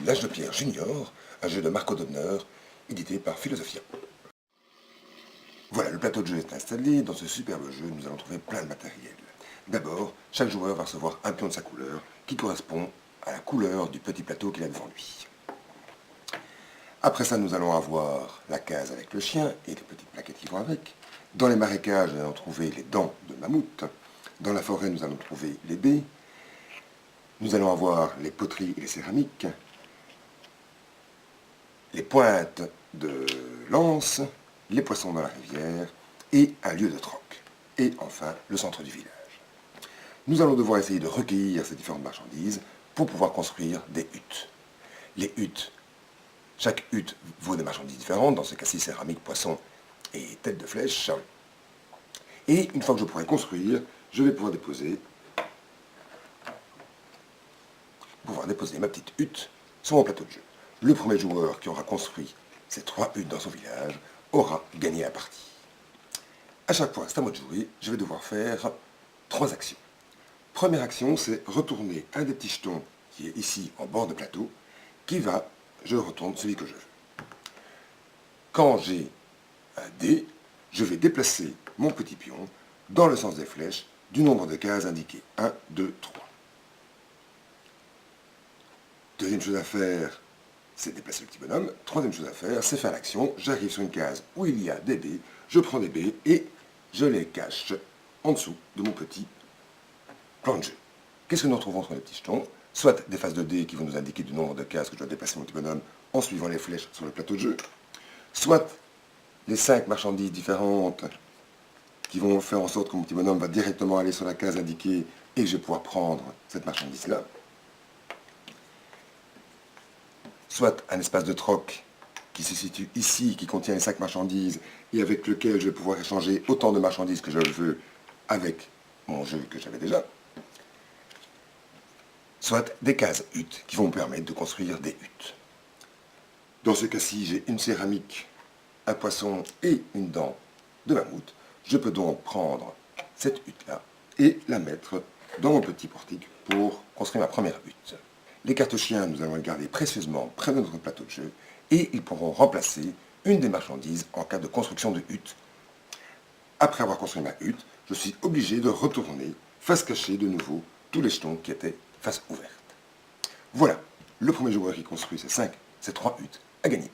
L'Âge de Pierre Junior, un jeu de Marco Donner, édité par Philosophia. Voilà, le plateau de jeu est installé. Dans ce superbe jeu, nous allons trouver plein de matériel. D'abord, chaque joueur va recevoir un pion de sa couleur, qui correspond à la couleur du petit plateau qu'il a devant lui. Après ça, nous allons avoir la case avec le chien et les petites plaquettes qui vont avec. Dans les marécages, nous allons trouver les dents de mammouth. Dans la forêt, nous allons trouver les baies. Nous allons avoir les poteries et les céramiques, les pointes de lance, les poissons dans la rivière et un lieu de troc. Et enfin, le centre du village. Nous allons devoir essayer de recueillir ces différentes marchandises pour pouvoir construire des huttes. Les huttes, chaque hutte vaut des marchandises différentes, dans ce cas-ci céramique, poisson et tête de flèche. Et une fois que je pourrai construire, je vais pouvoir déposer ma petite hutte sur mon plateau de jeu. Le premier joueur qui aura construit ces 3 huttes dans son village aura gagné la partie. À chaque fois, c'est à moi de jouer, je vais devoir faire 3 actions. Première action, c'est retourner un des petits jetons qui est ici en bord de plateau, je retourne celui que je veux. Quand j'ai un dé, je vais déplacer mon petit pion dans le sens des flèches du nombre de cases indiquées. 1, 2, 3. Deuxième chose à faire, c'est déplacer le petit bonhomme. Troisième chose à faire, c'est faire l'action. J'arrive sur une case où il y a des baies, je prends des baies et je les cache en dessous de mon petit plan de jeu. Qu'est-ce que nous retrouvons sur les petits jetons? Soit des faces de dés qui vont nous indiquer du nombre de cases que je dois déplacer mon petit bonhomme en suivant les flèches sur le plateau de jeu. Soit les 5 marchandises différentes qui vont faire en sorte que mon petit bonhomme va directement aller sur la case indiquée et que je vais pouvoir prendre cette marchandise-là. Soit un espace de troc qui se situe ici, qui contient les 5 marchandises, et avec lequel je vais pouvoir échanger autant de marchandises que je le veux avec mon jeu que j'avais déjà. Soit des cases huttes qui vont me permettre de construire des huttes. Dans ce cas-ci, j'ai une céramique, un poisson et une dent de mammouth. Je peux donc prendre cette hutte-là et la mettre dans mon petit portique pour construire ma première hutte. Les cartes chiens, nous allons les garder précieusement près de notre plateau de jeu et ils pourront remplacer une des marchandises en cas de construction de hutte. Après avoir construit ma hutte, je suis obligé de retourner face cachée de nouveau tous les jetons qui étaient face ouverte. Voilà, le premier joueur qui construit ces 3 huttes a gagné.